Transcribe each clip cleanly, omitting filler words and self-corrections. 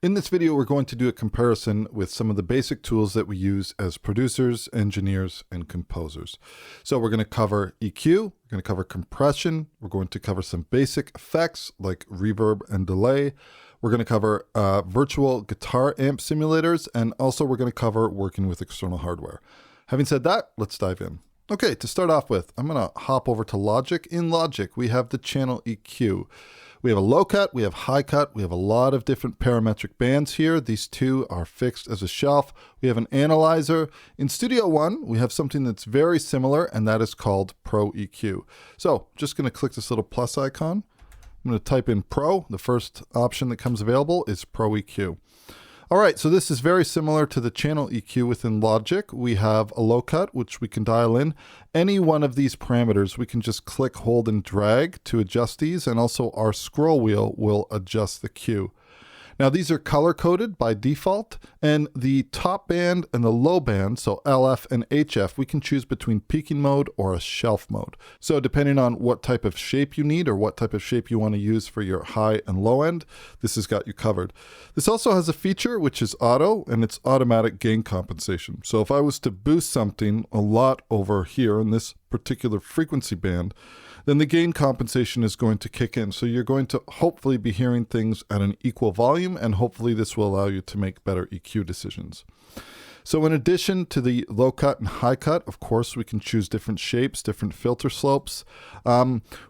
In this video, we're going to do a comparison with some of the basic tools that we use as producers, engineers, and composers. So we're going to cover EQ, we're going to cover compression, we're going to cover some basic effects like reverb and delay, we're going to cover virtual guitar amp simulators, and also we're going to cover working with external hardware. Having said that, let's dive in. Okay, to start off with, I'm going to hop over to Logic. In Logic, we have the channel EQ. We have a low cut, we have high cut, we have a lot of different parametric bands here. These two are fixed as a shelf. We have an analyzer. In Studio One, we have something that's very similar, and that is called Pro EQ. So just going to click this little plus icon. I'm going to type in Pro. The first option that comes available is Pro EQ. All right, so this is very similar to the channel EQ within Logic. We have a low cut, which we can dial in. Any one of these parameters, we can just click, hold, and drag to adjust these, and also our scroll wheel will adjust the Q. Now, these are color-coded by default, and the top band and the low band, so LF and HF, we can choose between peaking mode or a shelf mode. So depending on what type of shape you need or what type of shape you want to use for your high and low end, this has got you covered. This also has a feature which is auto, and it's automatic gain compensation. So if I was to boost something a lot over here in this particular frequency band, then the gain compensation is going to kick in. So you're going to hopefully be hearing things at an equal volume, and hopefully this will allow you to make better EQ decisions. So in addition to the low cut and high cut, of course, we can choose different shapes, different filter slopes.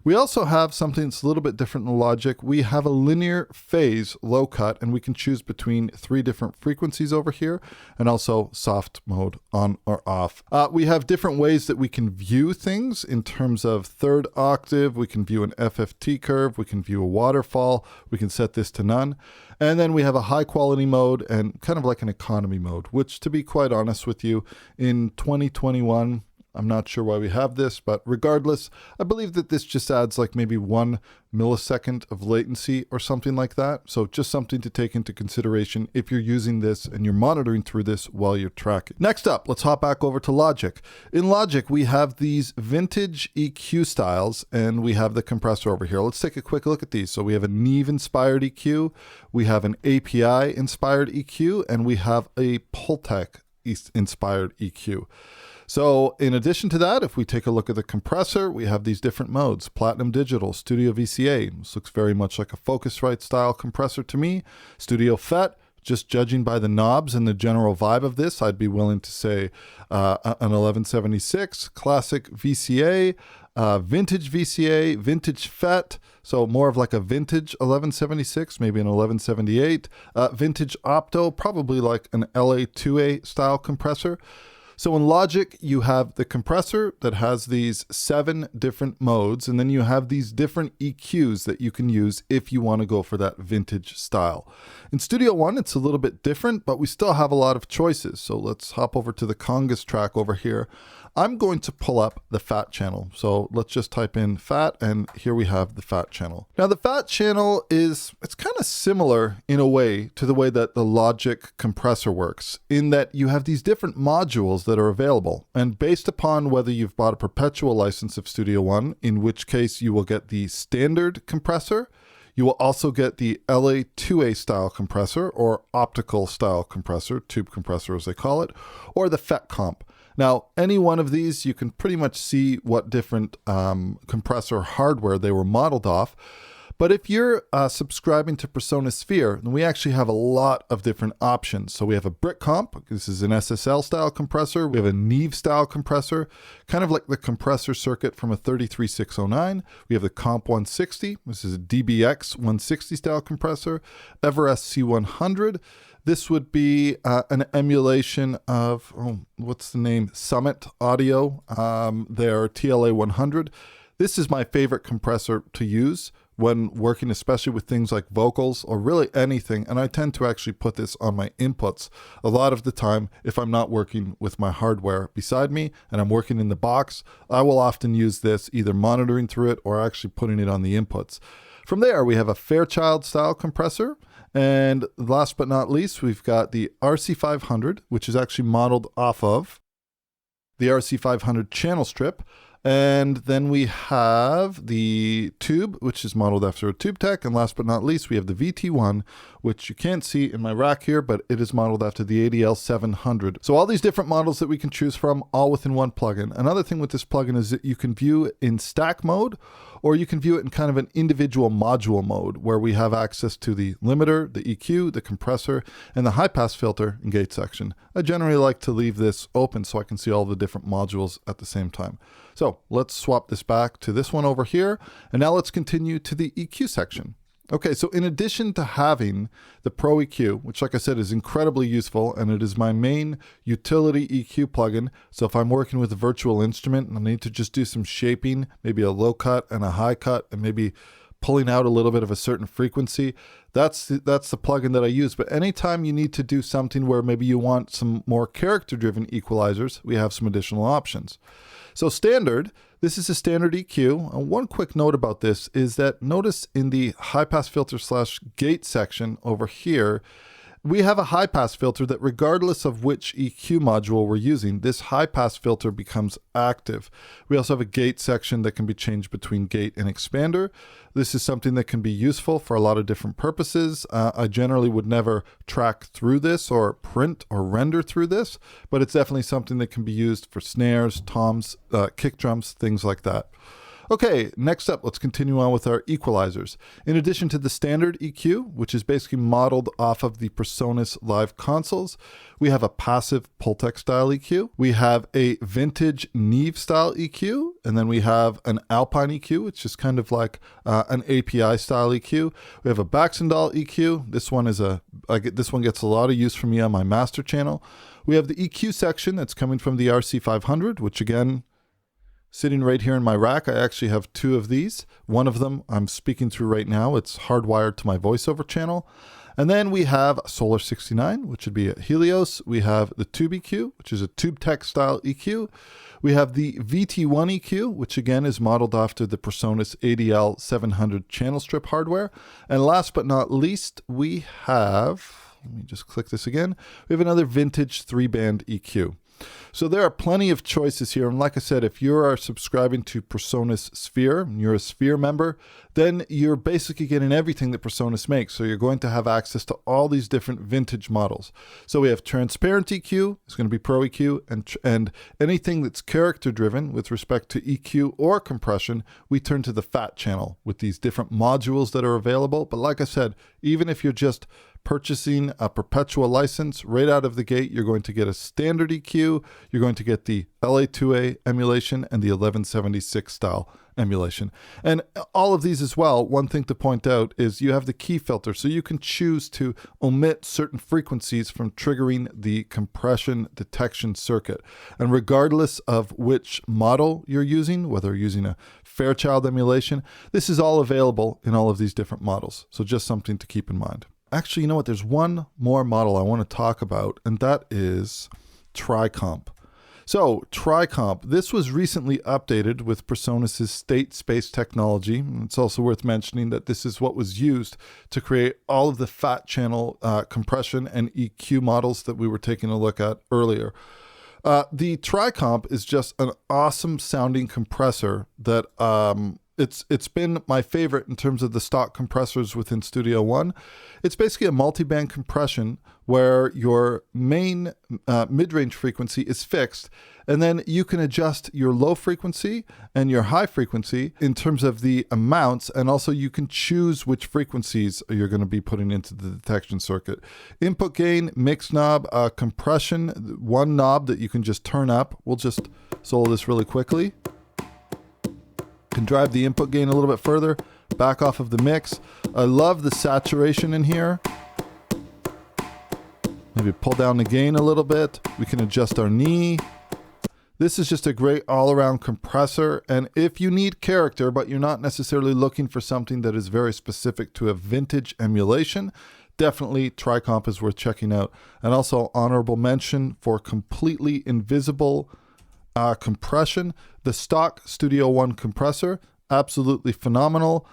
We also have something that's a little bit different in Logic. We have a linear phase low cut, and we can choose between 3 different frequencies over here, and also soft mode on or off. We have different ways that we can view things in terms of third octave. We can view an FFT curve. We can view a waterfall. We can set this to none. And then we have a high quality mode and kind of like an economy mode, which, to be quite honest with you, in 2021, I'm not sure why we have this, but regardless, I believe that this just adds like maybe 1 millisecond of latency or something like that. So just something to take into consideration if you're using this and you're monitoring through this while you're tracking. Next up, let's hop back over to Logic. In Logic, we have these vintage EQ styles, and we have the compressor over here. Let's take a quick look at these. So we have a Neve-inspired EQ, we have an API-inspired EQ, and we have a Pultec-inspired EQ. So in addition to that, if we take a look at the compressor, we have these different modes: Platinum Digital, Studio VCA. This looks very much like a Focusrite style compressor to me. Studio FET, just judging by the knobs and the general vibe of this, I'd be willing to say an 1176, Classic VCA, Vintage VCA, Vintage FET, so more of like a vintage 1176, maybe an 1178, Vintage Opto, probably like an LA2A style compressor. So in Logic, you have the compressor that has these 7 different modes, and then you have these different EQs that you can use if you want to go for that vintage style. In Studio One, it's a little bit different, but we still have a lot of choices. So let's hop over to the congas track over here. I'm going to pull up the FAT channel. So let's just type in FAT, and here we have the FAT channel. Now the FAT channel it's kind of similar in a way to the way that the Logic compressor works, in that you have these different modules that are available. And based upon whether you've bought a perpetual license of Studio One, in which case you will get the standard compressor, you will also get the LA2A style compressor, or optical style compressor, tube compressor as they call it, or the FET comp. Now, any one of these, you can pretty much see what different compressor hardware they were modeled off. But if you're subscribing to Persona Sphere, then we actually have a lot of different options. So we have a brick comp. This is an SSL style compressor. We have a Neve style compressor, kind of like the compressor circuit from a 33609. We have the Comp 160. This is a DBX 160 style compressor. Everest C100. This would be an emulation of, what's the name? Summit Audio, their TLA 100. This is my favorite compressor to use when working, especially with things like vocals or really anything. And I tend to actually put this on my inputs a lot of the time if I'm not working with my hardware beside me and I'm working in the box. I will often use this either monitoring through it or actually putting it on the inputs. From there, we have a Fairchild style compressor. And last but not least, we've got the RC500, which is actually modeled off of the RC500 channel strip. And then we have the tube, which is modeled after a tube tech. And last but not least, we have the VT1, which you can't see in my rack here, but it is modeled after the ADL 700. So all these different models that we can choose from, all within one plugin. Another thing with this plugin is that you can view it in stack mode, or you can view it in kind of an individual module mode where we have access to the limiter, the EQ, the compressor, and the high pass filter and gate section. I generally like to leave this open so I can see all the different modules at the same time. So let's swap this back to this one over here. And now let's continue to the EQ section. Okay, so in addition to having the Pro EQ, which like I said is incredibly useful, and it is my main utility EQ plugin. So if I'm working with a virtual instrument and I need to just do some shaping, maybe a low cut and a high cut, and maybe pulling out a little bit of a certain frequency, that's the plugin that I use. But anytime you need to do something where maybe you want some more character-driven equalizers, we have some additional options. So standard, this is a standard EQ. And one quick note about this is that notice in the high pass filter / gate section over here, we have a high pass filter that regardless of which EQ module we're using, this high pass filter becomes active. We also have a gate section that can be changed between gate and expander. This is something that can be useful for a lot of different purposes. I generally would never track through this or print or render through this, but it's definitely something that can be used for snares, toms, kick drums, things like that. Okay, next up, let's continue on with our equalizers. In addition to the standard EQ, which is basically modeled off of the PreSonus live consoles, we have a passive Pultec style EQ. We have a vintage Neve style EQ, and then we have an Alpine EQ, which is kind of like an API style EQ. We have a Baxendal EQ. This one gets a lot of use for me on my master channel. We have the EQ section that's coming from the RC500, which again, sitting right here in my rack, I actually have two of these. One of them I'm speaking through right now. It's hardwired to my voiceover channel. And then we have Solar 69, which would be a Helios. We have the Tube EQ, which is a Tube Tech style EQ. We have the VT1 EQ, which again is modeled after the PreSonus ADL 700 channel strip hardware. And last but not least, we have, let me just click this again. We have another vintage 3-band EQ. So there are plenty of choices here. And like I said, if you are subscribing to PreSonus Sphere, and you're a Sphere member, then you're basically getting everything that PreSonus makes. So you're going to have access to all these different vintage models. So we have transparent EQ, it's going to be Pro EQ, and anything that's character driven with respect to EQ or compression, we turn to the FAT channel with these different modules that are available. But like I said, even if you're just purchasing a perpetual license right out of the gate, you're going to get a standard EQ, you're going to get the LA2A emulation and the 1176 style emulation. And all of these as well, one thing to point out is you have the key filter, so you can choose to omit certain frequencies from triggering the compression detection circuit. And regardless of which model you're using, whether you're using a Fairchild emulation, this is all available in all of these different models. So just something to keep in mind. Actually, you know what? There's one more model I want to talk about, and that is Tricomp. So Tricomp, this was recently updated with PreSonus's state space technology. It's also worth mentioning that this is what was used to create all of the fat channel compression and EQ models that we were taking a look at earlier. The Tricomp is just an awesome sounding compressor that it's been my favorite in terms of the stock compressors within Studio One. It's basically a multi-band compression where your main mid-range frequency is fixed, and then you can adjust your low frequency and your high frequency in terms of the amounts, and also you can choose which frequencies you're going to be putting into the detection circuit. Input gain, mix knob, compression, one knob that you can just turn up. We'll just solo this really quickly. Can drive the input gain a little bit further, back off of the mix. I love the saturation in here. Maybe pull down the gain a little bit. We can adjust our knee. This is just a great all-around compressor. And if you need character, but you're not necessarily looking for something that is very specific to a vintage emulation, definitely Tricomp is worth checking out. And also honorable mention for completely invisible compression. The stock Studio One compressor absolutely phenomenal.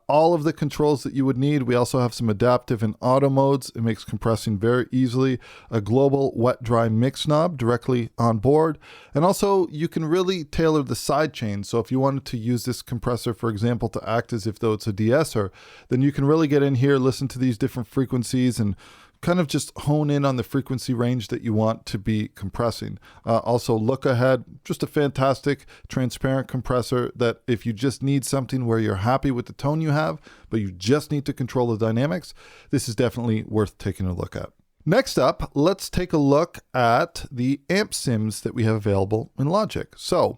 All of the controls that you would need. We also have some adaptive and auto modes. It makes compressing very easily. A global wet-dry mix knob directly on board. And also you can really tailor the side chain. So if you wanted to use this compressor, for example, to act as if though it's a de-esser, then you can really get in here, listen to these different frequencies and kind of just hone in on the frequency range that you want to be compressing. Also look ahead, just a fantastic transparent compressor that if you just need something where you're happy with the tone you have, but you just need to control the dynamics, this is definitely worth taking a look at. Next up, let's take a look at the amp sims that we have available in Logic. So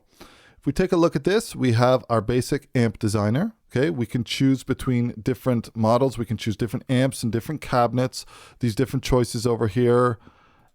if we take a look at this, we have our basic amp designer. Okay, we can choose between different models. We can choose different amps and different cabinets, these different choices over here,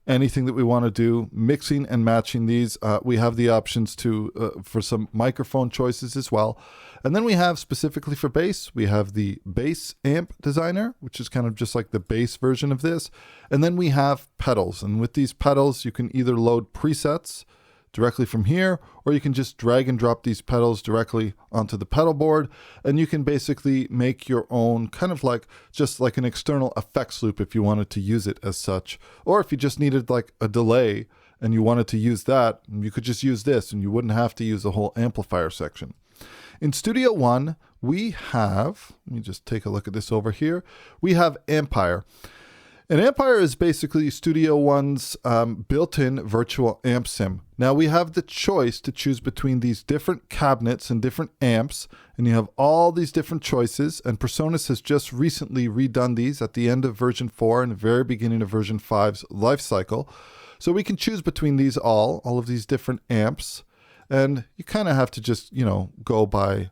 anything that we want to do, mixing and matching these. We have the options to for some microphone choices as well. And then we have specifically for bass, we have the bass amp designer, which is kind of just like the bass version of this. And then we have pedals. And with these pedals, you can either load presets directly from here, or you can just drag and drop these pedals directly onto the pedal board, and you can basically make your own kind of like just like an external effects loop if you wanted to use it as such. Or if you just needed like a delay and you wanted to use that, you could just use this and you wouldn't have to use the whole amplifier section. In Studio One, we have, let me just take a look at this over here, we have Ampire. And Ampire is basically Studio One's built-in virtual amp sim. Now we have the choice to choose between these different cabinets and different amps, and you have all these different choices, and PreSonus has just recently redone these at the end of version 4 and the very beginning of version 5's life cycle. So we can choose between these all of these different amps, and you kind of have to just, you know, go by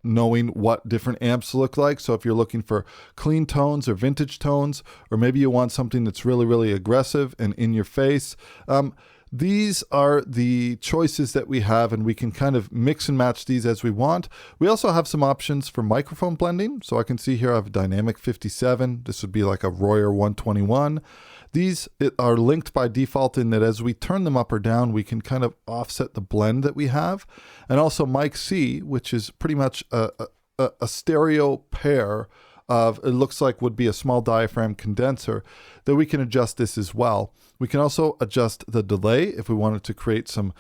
knowing what different amps look like. So if you're looking for clean tones or vintage tones, or maybe you want something that's really, really aggressive and in your face, these are the choices that we have, and we can kind of mix and match these as we want. We also have some options for microphone blending. So I can see here I have a Dynamic 57. This would be like a Royer 121. These are linked by default in that as we turn them up or down, we can kind of offset the blend that we have. And also mic C, which is pretty much a stereo pair of, it looks like would be a small diaphragm condenser, that we can adjust this as well. We can also adjust the delay if we wanted to create some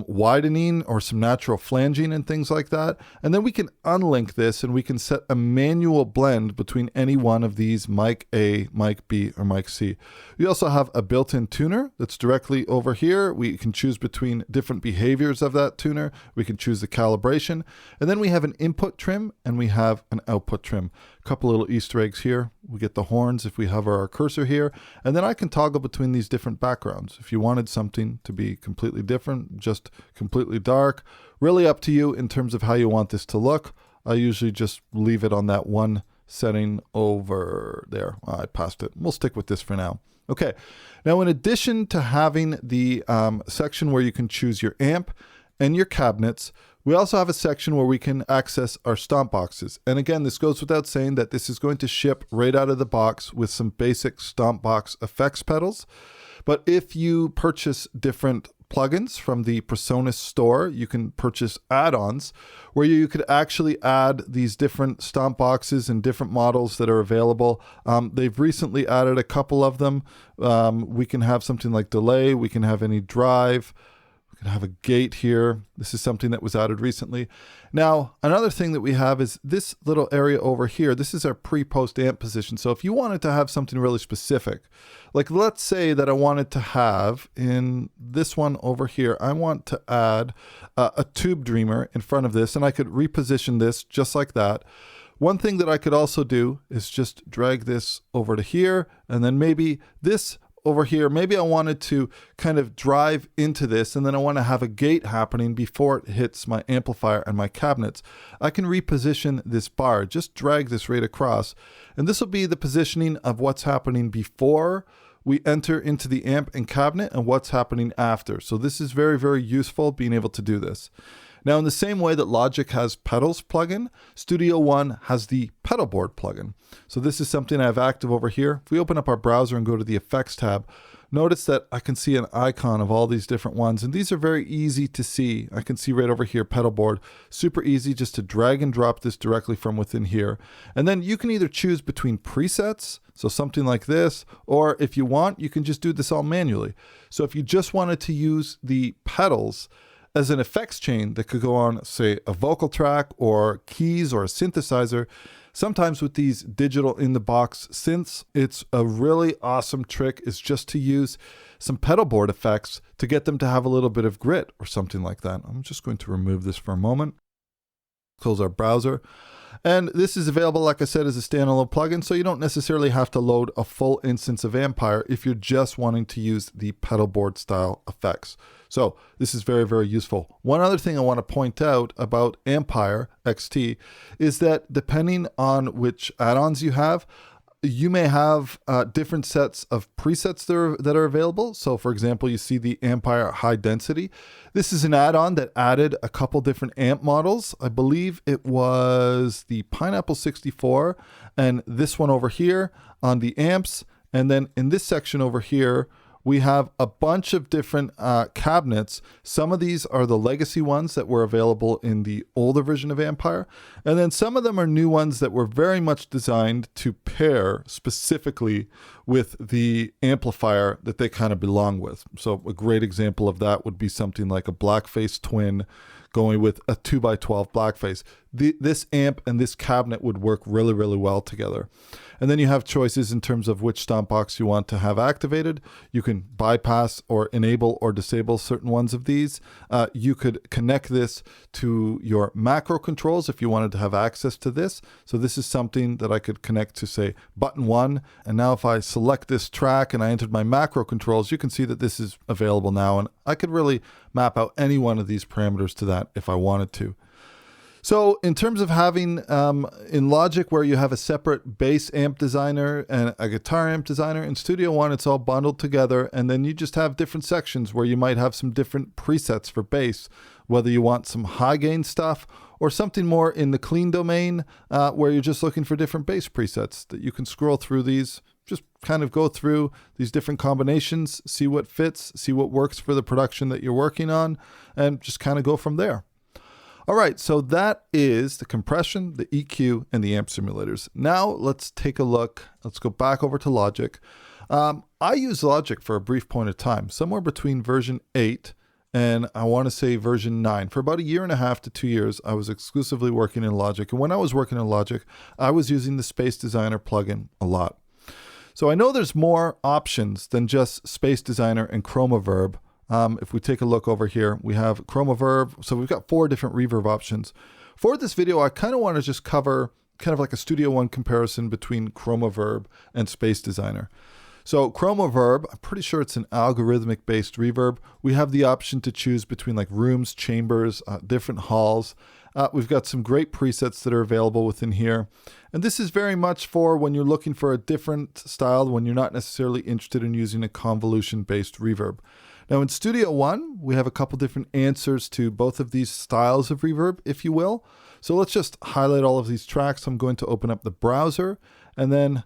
widening or some natural flanging and things like that. And then we can unlink this and we can set a manual blend between any one of these mic A, mic B, or mic C. We also have a built-in tuner that's directly over here. We can choose between different behaviors of that tuner. We can choose the calibration. And then we have an input trim and we have an output trim. A couple little Easter eggs here. We get the horns if we hover our cursor here. And then I can toggle between these different backgrounds. If you wanted something to be completely different, just completely dark, really up to you in terms of how you want this to look. I usually just leave it on that one setting over there. I passed it. We'll stick with this for now. Okay. Now, in addition to having the section where you can choose your amp and your cabinets, we also have a section where we can access our stomp boxes. And again, this goes without saying that this is going to ship right out of the box with some basic stomp box effects pedals. But if you purchase different plugins from the PreSonus store, you can purchase add-ons where you could actually add these different stomp boxes and different models that are available. They've recently added a couple of them. We can have something like delay. We can have any drive. Have a gate here. This is something that was added recently. Now, another thing that we have is this little area over here. This is our pre-post amp position. So if you wanted to have something really specific, like let's say that I wanted to have in this one over here, I want to add a tube dreamer in front of this, and I could reposition this just like that. One thing that I could also do is just drag this over to here, and then maybe this over here, maybe I wanted to kind of drive into this and then I want to have a gate happening before it hits my amplifier and my cabinets. I can reposition this bar, just drag this right across, and this will be the positioning of what's happening before we enter into the amp and cabinet and what's happening after. So this is very, very useful being able to do this. Now, in the same way that Logic has Pedals plugin, Studio One has the Pedalboard plugin. So this is something I have active over here. If we open up our browser and go to the Effects tab, notice that I can see an icon of all these different ones, and these are very easy to see. I can see right over here, Pedalboard, super easy just to drag and drop this directly from within here. And then you can either choose between presets, so something like this, or if you want, you can just do this all manually. So if you just wanted to use the pedals as an effects chain that could go on, say, a vocal track or keys or a synthesizer, sometimes with these digital in-the-box synths, it's a really awesome trick is just to use some pedalboard effects to get them to have a little bit of grit or something like that. I'm just going to remove this for a moment. Close our browser. And this is available, like I said, as a standalone plugin, so you don't necessarily have to load a full instance of Ampire if you're just wanting to use the pedalboard style effects. So this is very, very useful. One other thing I want to point out about Ampire XT is that depending on which add-ons you have, you may have different sets of presets that are available. So for example, you see the Ampire High Density. This is an add-on that added a couple different amp models. I believe it was the Pineapple 64 and this one over here on the amps. And then in this section over here, we have a bunch of different cabinets. Some of these are the legacy ones that were available in the older version of Ampire. And then some of them are new ones that were very much designed to pair specifically with the amplifier that they kind of belong with. So a great example of that would be something like a Blackface Twin going with a 2x12 Blackface. This amp and this cabinet would work really, really well together. And then you have choices in terms of which stomp box you want to have activated. You can bypass or enable or disable certain ones of these. You could connect this to your macro controls if you wanted to have access to this. So this is something that I could connect to, say, button 1. And now if I select this track and I entered my macro controls, you can see that this is available now. And I could really map out any one of these parameters to that if I wanted to. So in terms of having in Logic where you have a separate bass amp designer and a guitar amp designer, in Studio One it's all bundled together, and then you just have different sections where you might have some different presets for bass, whether you want some high gain stuff or something more in the clean domain where you're just looking for different bass presets that you can scroll through these, just kind of go through these different combinations, see what fits, see what works for the production that you're working on, and just kind of go from there. All right, so that is the compression, the EQ, and the amp simulators. Now let's take a look. Let's go back over to Logic. I used Logic for a brief point of time, somewhere between version 8 and I want to say version 9. For about 1.5 to 2 years, I was exclusively working in Logic. And when I was working in Logic, I was using the Space Designer plugin a lot. So I know there's more options than just Space Designer and Reverb. If we take a look over here, we have Reverb. So we've got 4 different reverb options. For this video, I kind of want to just cover kind of like a Studio One comparison between Reverb and Space Designer. So Reverb, I'm pretty sure it's an algorithmic based reverb. We have the option to choose between like rooms, chambers, different halls. We've got some great presets that are available within here. And this is very much for when you're looking for a different style, when you're not necessarily interested in using a convolution based reverb. Now in Studio One, we have a couple different answers to both of these styles of reverb, if you will. So let's just highlight all of these tracks. I'm going to open up the browser, and then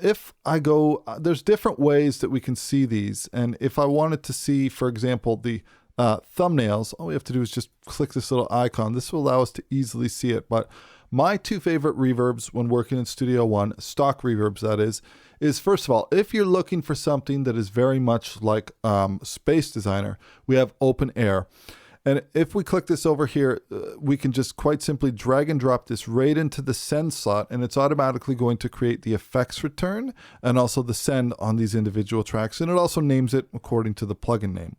if I go, there's different ways that we can see these. And if I wanted to see, for example, the thumbnails, all we have to do is just click this little icon. This will allow us to easily see it. But my 2 favorite reverbs when working in Studio One, stock reverbs that is first of all, if you're looking for something that is very much like Space Designer, we have Open Air. And if we click this over here, we can just quite simply drag and drop this right into the send slot, and it's automatically going to create the effects return and also the send on these individual tracks. And it also names it according to the plugin name.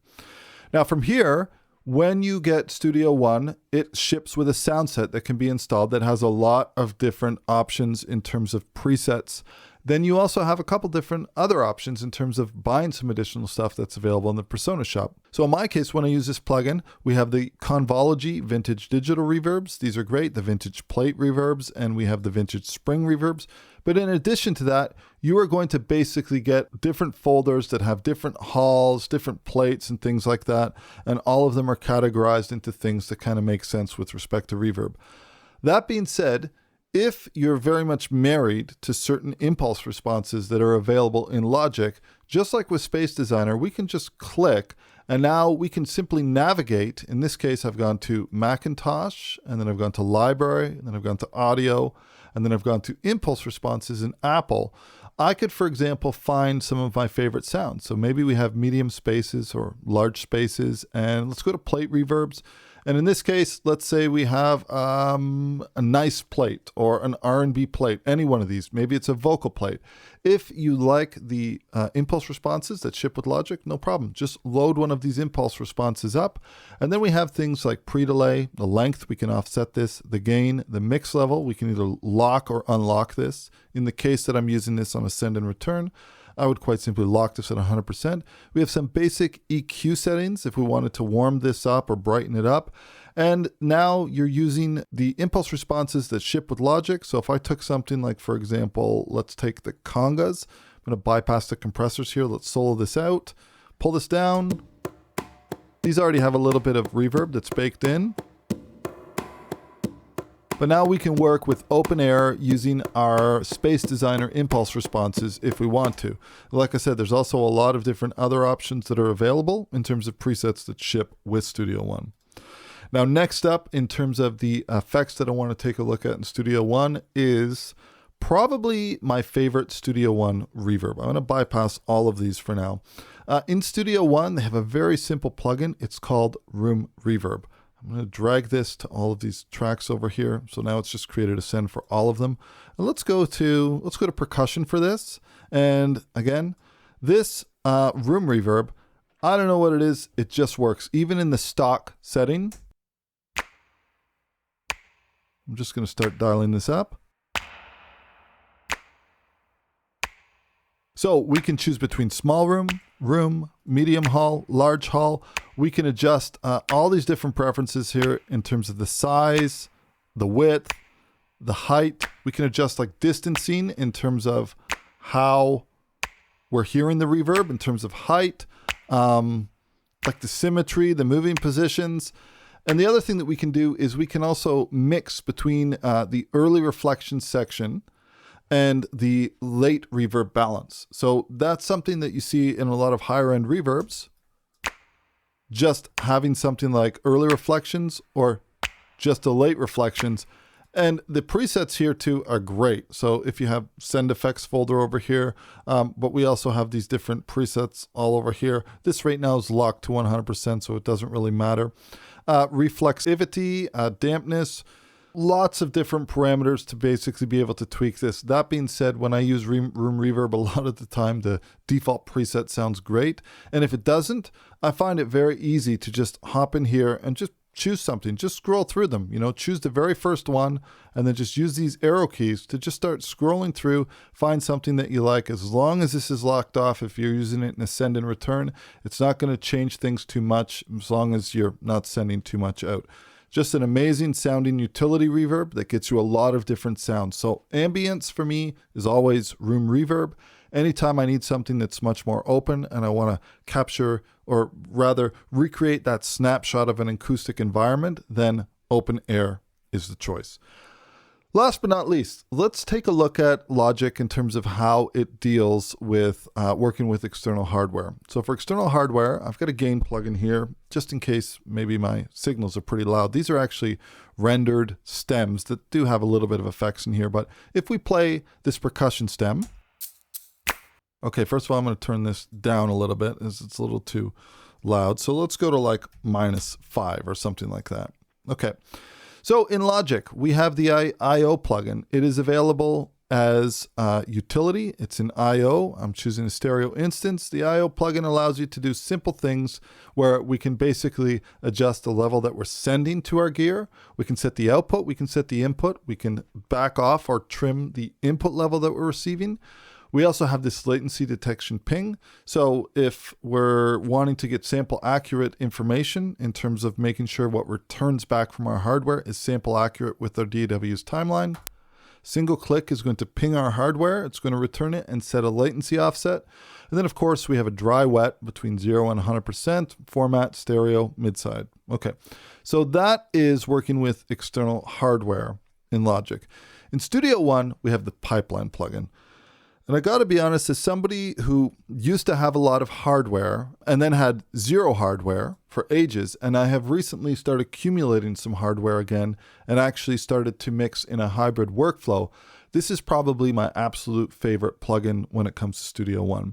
Now from here, when you get Studio One, it ships with a sound set that can be installed that has a lot of different options in terms of presets. Then you also have a couple different other options in terms of buying some additional stuff that's available in the Persona shop. So in my case, when I use this plugin, we have the Convology Vintage Digital Reverbs. These are great, the Vintage Plate Reverbs, and we have the Vintage Spring Reverbs. But in addition to that, you are going to basically get different folders that have different halls, different plates, and things like that. And all of them are categorized into things that kind of make sense with respect to reverb. That being said, if you're very much married to certain impulse responses that are available in Logic, Just like with Space Designer, we can just click and now we can simply navigate. In this case, I've gone to Macintosh, and then I've gone to Library, and then I've gone to Audio, and then I've gone to Impulse Responses in Apple. I could, for example, find some of my favorite sounds. So maybe we have medium spaces or large spaces, and let's go to plate reverbs. And in this case, let's say we have a nice plate or an R&B plate, any one of these. Maybe it's a vocal plate. If you like the impulse responses that ship with Logic, no problem. Just load one of these impulse responses up. And then we have things like pre-delay, the length, we can offset this, the gain, the mix level, we can either lock or unlock this. In the case that I'm using this on a send and return, I would quite simply lock this at 100%. We have some basic EQ settings if we wanted to warm this up or brighten it up. And now you're using the impulse responses that ship with Logic. So if I took something like, for example, let's take the congas. I'm going to bypass the compressors here. Let's solo this out, pull this down. These already have a little bit of reverb that's baked in. But now we can work with open air using our Space Designer impulse responses if we want to. Like I said, there's also a lot of different other options that are available in terms of presets that ship with Studio One. Now, next up, in terms of the effects that I want to take a look at in Studio One is probably my favorite Studio One reverb. I'm going to bypass all of these for now. In Studio One, they have a very simple plugin. It's called Room Reverb. I'm going to drag this to all of these tracks over here. So now it's just created a send for all of them. And let's go to percussion for this. And again, this room reverb, I don't know what it is. It just works. Even in the stock setting, I'm just going to start dialing this up. So we can choose between small room, medium hall, large hall. We can adjust all these different preferences here in terms of the size, the width, the height. We can adjust like distancing in terms of how we're hearing the reverb, in terms of height, like the symmetry, the moving positions. And the other thing that we can do is we can also mix between the early reflection section and the late reverb balance. So that's something that you see in a lot of higher end reverbs. Just having something like early reflections or just the late reflections. And the presets here too are great. So if you have send effects folder over here, but we also have these different presets all over here. This right now is locked to 100%, so it doesn't really matter. Reflexivity, dampness, lots of different parameters to basically be able to tweak this. That being said, when I use room reverb, a lot of the time the default preset sounds great. And if it doesn't, I find it very easy to just hop in here and just choose something, just scroll through them, choose the very first one, and then just use these arrow keys to just start scrolling through, find something that you like. As long as this is locked off, if you're using it in a send and return, it's not going to change things too much as long as you're not sending too much out. Just an amazing sounding utility reverb that gets you a lot of different sounds. So ambience for me is always room reverb. Anytime I need something that's much more open and I want to capture or rather recreate that snapshot of an acoustic environment, then open air is the choice. Last but not least, let's take a look at Logic in terms of how it deals with working with external hardware. So for external hardware, I've got a gain plugin here, just in case maybe my signals are pretty loud. These are actually rendered stems that do have a little bit of effects in here. But if we play this percussion stem, okay, first of all, I'm going to turn this down a little bit as it's a little too loud. So let's go to like -5 or something like that. Okay. So in Logic, we have the I/O plugin. It is available as utility. It's in I/O. I'm choosing a stereo instance. The I/O plugin allows you to do simple things where we can basically adjust the level that we're sending to our gear. We can set the output. We can set the input. We can back off or trim the input level that we're receiving. We also have this latency detection ping. So if we're wanting to get sample accurate information in terms of making sure what returns back from our hardware is sample accurate with our DAW's timeline, single click is going to ping our hardware. It's going to return it and set a latency offset. And then of course we have a dry wet between 0 and 100%, format, stereo, midside. Okay, so that is working with external hardware in Logic. In Studio One, we have the pipeline plugin. And I got to be honest, as somebody who used to have a lot of hardware and then had zero hardware for ages, and I have recently started accumulating some hardware again and actually started to mix in a hybrid workflow, this is probably my absolute favorite plugin when it comes to Studio One.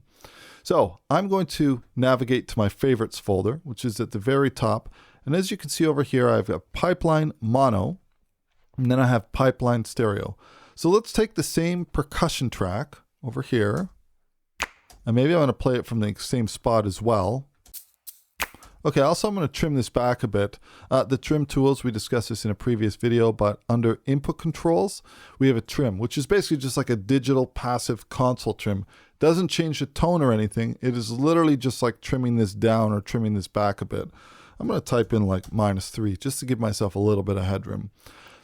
So I'm going to navigate to my favorites folder, which is at the very top. And as you can see over here, I've got Pipeline Mono, and then I have Pipeline Stereo. So let's take the same percussion track over here, and maybe I'm going to play it from the same spot as well. Okay, also I'm going to trim this back a bit. The trim tools, we discussed this in a previous video, but under input controls, we have a trim, which is basically just like a digital passive console trim. Doesn't change the tone or anything. It is literally just like trimming this down or trimming this back a bit. I'm going to type in like -3 just to give myself a little bit of headroom.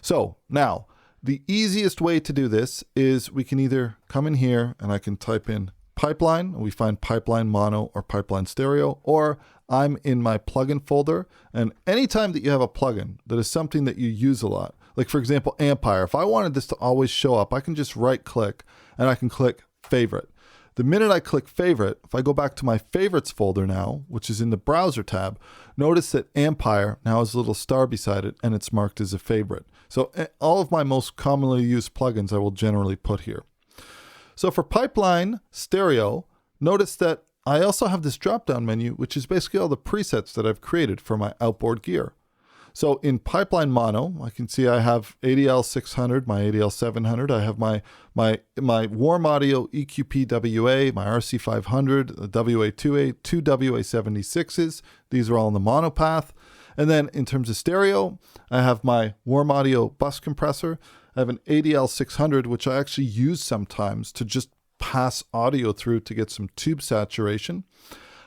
So now, the easiest way to do this is we can either come in here and I can type in Pipeline, and we find Pipeline Mono or Pipeline Stereo, or I'm in my plugin folder. And anytime that you have a plugin that is something that you use a lot, like for example, Ampire, if I wanted this to always show up, I can just right click and I can click Favorite. The minute I click Favorite, if I go back to my Favorites folder now, which is in the Browser tab, notice that Ampire now has a little star beside it and it's marked as a favorite. So all of my most commonly used plugins I will generally put here. So for Pipeline Stereo, notice that I also have this drop-down menu, which is basically all the presets that I've created for my outboard gear. So in Pipeline Mono, I can see I have ADL 600, my ADL 700. I have my Warm Audio EQP WA, my RC 500, the WA2A, two WA76s. These are all in the mono path. And then in terms of stereo, I have my Warm Audio bus compressor. I have an ADL 600, which I actually use sometimes to just pass audio through to get some tube saturation.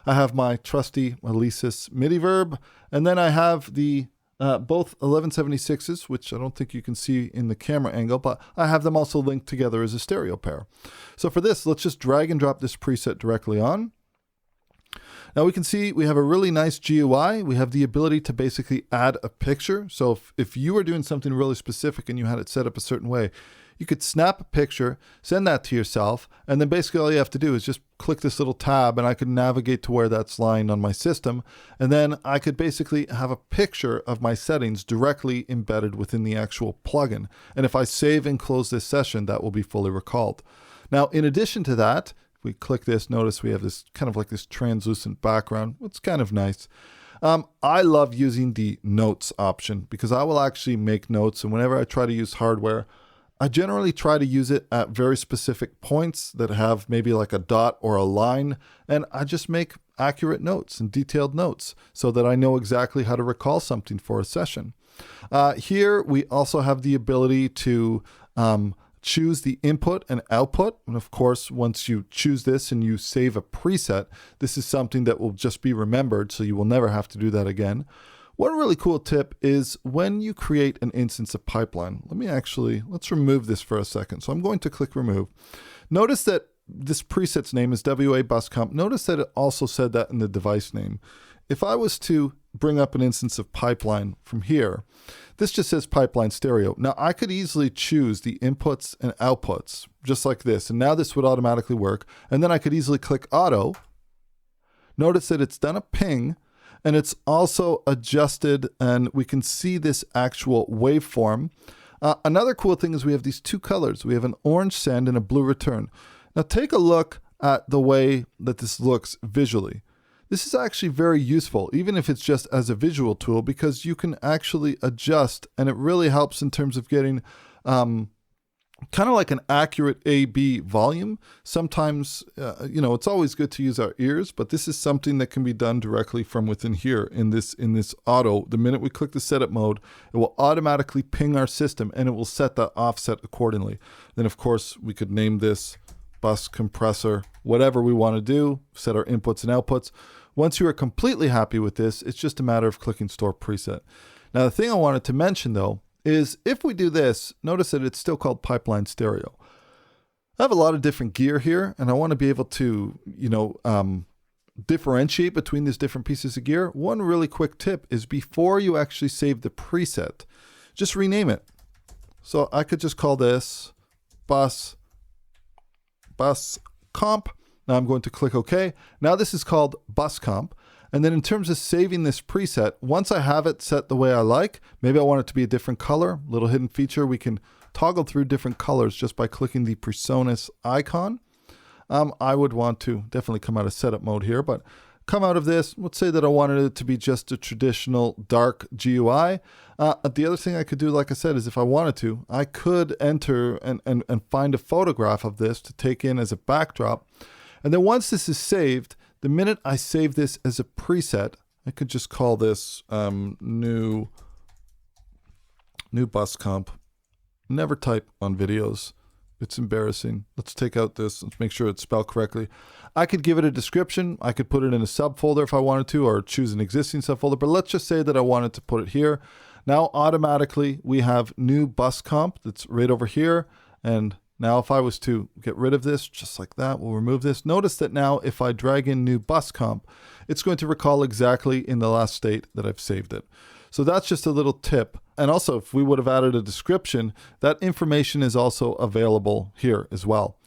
I have my trusty Alesis MIDI Verb, and then I have the both 1176s, which I don't think you can see in the camera angle, but I have them also linked together as a stereo pair. So for this, let's just drag and drop this preset directly on. Now we can see we have a really nice GUI. We have the ability to basically add a picture. So if you were doing something really specific and you had it set up a certain way, you could snap a picture, send that to yourself, and then basically all you have to do is just click this little tab and I could navigate to where that's lying on my system. And then I could basically have a picture of my settings directly embedded within the actual plugin. And if I save and close this session, that will be fully recalled. Now, in addition to that, if we click this, notice we have this kind of like this translucent background. It's kind of nice. I love using the notes option because I will actually make notes, and whenever I try to use hardware, I generally try to use it at very specific points that have maybe like a dot or a line, and I just make accurate notes and detailed notes so that I know exactly how to recall something for a session. Here we also have the ability to choose the input and output, and of course once you choose this and you save a preset, this is something that will just be remembered, so you will never have to do that again. One really cool tip is when you create an instance of Pipeline, let's remove this for a second. So I'm going to click remove. Notice that this preset's name is WA Bus Comp. Notice that it also said that in the device name. If I was to bring up an instance of Pipeline from here, this just says Pipeline Stereo. Now I could easily choose the inputs and outputs just like this. And now this would automatically work. And then I could easily click auto. Notice that it's done a ping. And it's also adjusted, and we can see this actual waveform. Another cool thing is we have these two colors. We have an orange send and a blue return. Now take a look at the way that this looks visually. This is actually very useful, even if it's just as a visual tool, because you can actually adjust, and it really helps in terms of getting kind of like an accurate A/B volume. Sometimes, it's always good to use our ears, but this is something that can be done directly from within here in this auto. The minute we click the setup mode, it will automatically ping our system and it will set that offset accordingly. Then of course we could name this bus compressor, whatever we want to do, set our inputs and outputs. Once you are completely happy with this, it's just a matter of clicking store preset. Now the thing I wanted to mention though, is if we do this, notice that it's still called Pipeline Stereo. I have a lot of different gear here, and I want to be able to, differentiate between these different pieces of gear. One really quick tip is before you actually save the preset, just rename it. So I could just call this bus bus comp. Now I'm going to click OK. Now this is called bus comp. And then in terms of saving this preset, once I have it set the way I like, maybe I want it to be a different color, little hidden feature. We can toggle through different colors just by clicking the PreSonus icon. I would want to definitely come out of setup mode here, but come out of this. Let's say that I wanted it to be just a traditional dark GUI. The other thing I could do, like I said, is if I wanted to, I could enter and find a photograph of this to take in as a backdrop. And then once this is saved, the minute I save this as a preset, I could just call this new bus comp. Never type on videos. It's embarrassing. Let's take out this. Let's make sure it's spelled correctly. I could give it a description. I could put it in a subfolder if I wanted to, or choose an existing subfolder. But let's just say that I wanted to put it here. Now automatically we have new bus comp that's right over here. And now if I was to get rid of this, just like that, we'll remove this. Notice that now if I drag in new bus comp, it's going to recall exactly in the last state that I've saved it. So that's just a little tip. And also if we would have added a description, that information is also available here as well.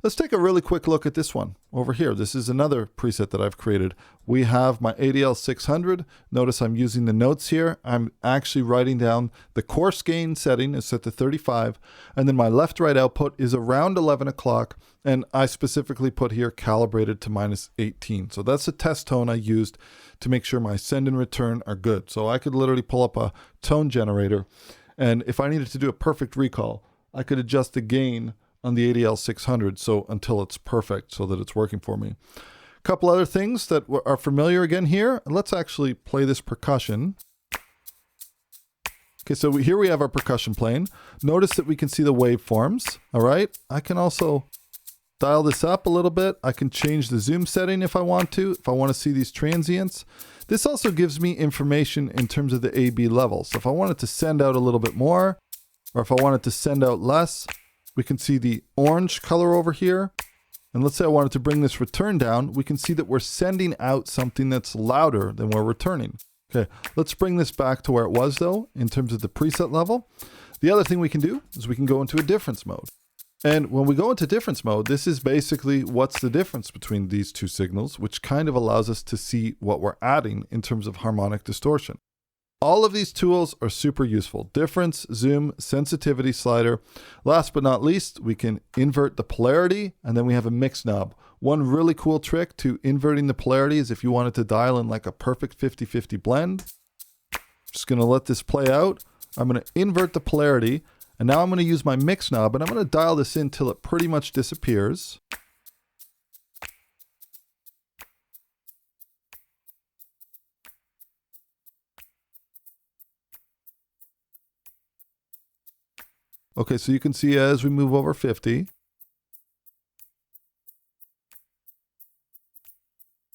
Let's take a really quick look at this one over here. This is another preset that I've created. We have my ADL 600. Notice I'm using the notes here. I'm actually writing down the coarse gain setting is set to 35. And then my left-right output is around 11 o'clock. And I specifically put here calibrated to -18. So that's a test tone I used to make sure my send and return are good. So I could literally pull up a tone generator. And if I needed to do a perfect recall, I could adjust the gain on the ADL 600 so until it's perfect so that it's working for me. A couple other things that are familiar again here. Let's actually play this percussion. Okay, so here we have our percussion playing. Notice that we can see the waveforms. All right, I can also dial this up a little bit. I can change the zoom setting if I want to see these transients. This also gives me information in terms of the AB level. So if I wanted to send out a little bit more, or if I wanted to send out less, we can see the orange color over here. And let's say I wanted to bring this return down. We can see that we're sending out something that's louder than we're returning. Okay, let's bring this back to where it was though, in terms of the preset level. The other thing we can do is we can go into a difference mode. And when we go into difference mode, this is basically what's the difference between these two signals, which kind of allows us to see what we're adding in terms of harmonic distortion. All of these tools are super useful. Difference, zoom, sensitivity slider. Last but not least, we can invert the polarity, and then we have a mix knob. One really cool trick to inverting the polarity is if you wanted to dial in like a perfect 50-50 blend. Just gonna let this play out. I'm gonna invert the polarity, and now I'm gonna use my mix knob, and I'm gonna dial this in till it pretty much disappears. Okay, so you can see as we move over 50.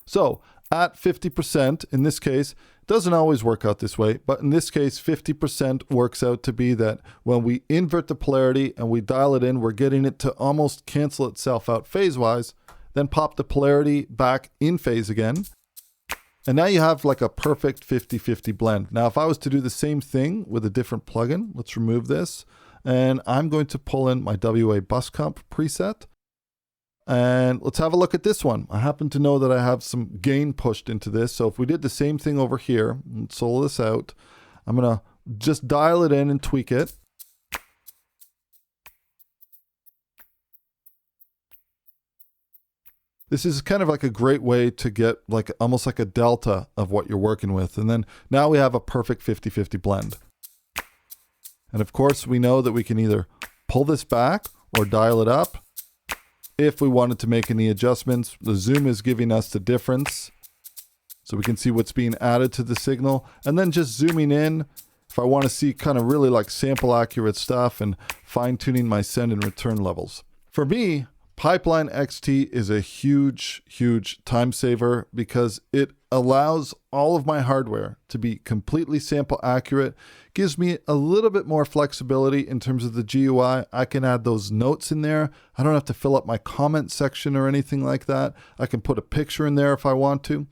So at 50%, in this case, doesn't always work out this way, but in this case, 50% works out to be that when we invert the polarity and we dial it in, we're getting it to almost cancel itself out phase-wise, then pop the polarity back in phase again. And now you have like a perfect 50-50 blend. Now, if I was to do the same thing with a different plugin, let's remove this. And I'm going to pull in my WA bus comp preset. And let's have a look at this one. I happen to know that I have some gain pushed into this. So if we did the same thing over here, and solo this out, I'm gonna just dial it in and tweak it. This is kind of like a great way to get like almost like a delta of what you're working with. And then now we have a perfect 50-50 blend. And of course, we know that we can either pull this back or dial it up. If we wanted to make any adjustments, the zoom is giving us the difference. So we can see what's being added to the signal. And then just zooming in, if I want to see kind of really like sample accurate stuff and fine tuning my send and return levels. For me, Pipeline XT is a huge, huge time saver because it allows all of my hardware to be completely sample accurate, gives me a little bit more flexibility in terms of the GUI. I can add those notes in there. I don't have to fill up my comment section or anything like that. I can put a picture in there if I want to.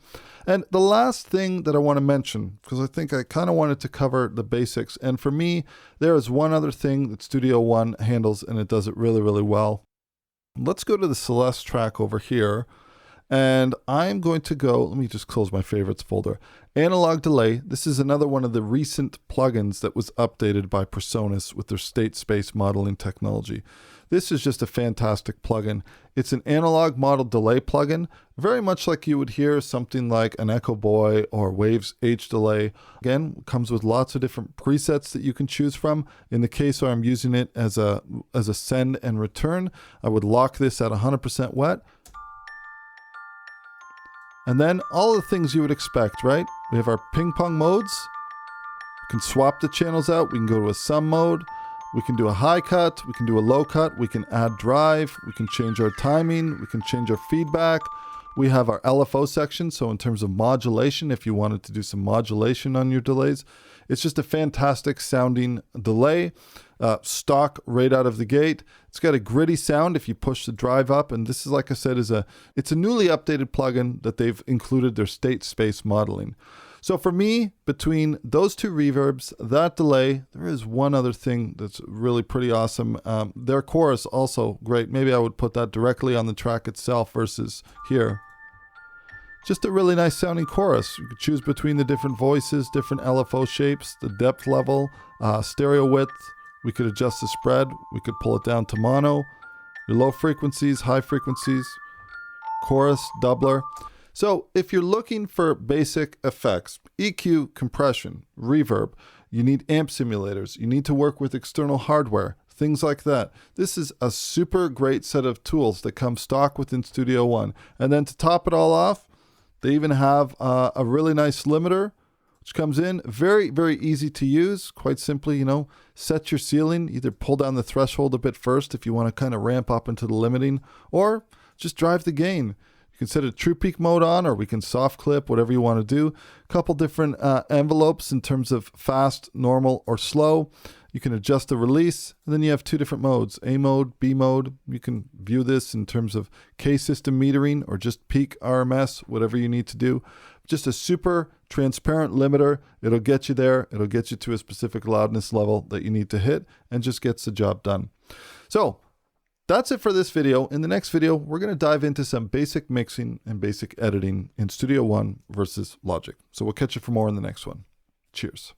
And the last thing that I want to mention, because I think I kind of wanted to cover the basics, and for me, there is one other thing that Studio One handles, and it does it really, really well. let's go to the Celeste track over here. And I'm going to go, let me just close my favorites folder. Analog delay. This is another one of the recent plugins that was updated by Presonus with their state space modeling technology. This is just a fantastic plugin. It's an analog model delay plugin, very much like you would hear something like an Echo Boy or Waves H delay. Again, comes with lots of different presets that you can choose from. In the case where I'm using it as a send and return, I would lock this at 100% wet. And then all the things you would expect, right? We have our ping pong modes. We can swap the channels out. We can go to a sum mode. We can do a high cut. We can do a low cut. We can add drive. We can change our timing. We can change our feedback. We have our LFO section. So in terms of modulation, if you wanted to do some modulation on your delays, it's just a fantastic sounding delay. Stock right out of the gate. It's got a gritty sound if you push the drive up, and this is, like I said, it's a newly updated plugin that they've included their state space modeling. So for me, between those two reverbs, that delay, there is one other thing that's really pretty awesome. Their chorus also great. Maybe I would put that directly on the track itself versus here. Just a really nice sounding chorus. You could choose between the different voices, different LFO shapes, the depth level, stereo width. We could adjust the spread. We could pull it down to mono, your low frequencies, high frequencies, chorus, doubler. So if you're looking for basic effects, EQ, compression, reverb, you need amp simulators, you need to work with external hardware, things like that. This is a super great set of tools that come stock within Studio One. And then to top it all off, they even have a really nice limiter, which comes in very, very easy to use. Quite simply, set your ceiling, either pull down the threshold a bit first if you want to kind of ramp up into the limiting, or just drive the gain. You can set a true peak mode on, or we can soft clip, whatever you want to do. A couple different envelopes in terms of fast, normal, or slow. You can adjust the release, and then you have two different modes, A mode, B mode. You can view this in terms of K-system metering or just peak RMS, whatever you need to do. Just a super transparent limiter. It'll get you there. It'll get you to a specific loudness level that you need to hit and just gets the job done. So that's it for this video. In the next video, we're going to dive into some basic mixing and basic editing in Studio One versus Logic. So we'll catch you for more in the next one. Cheers.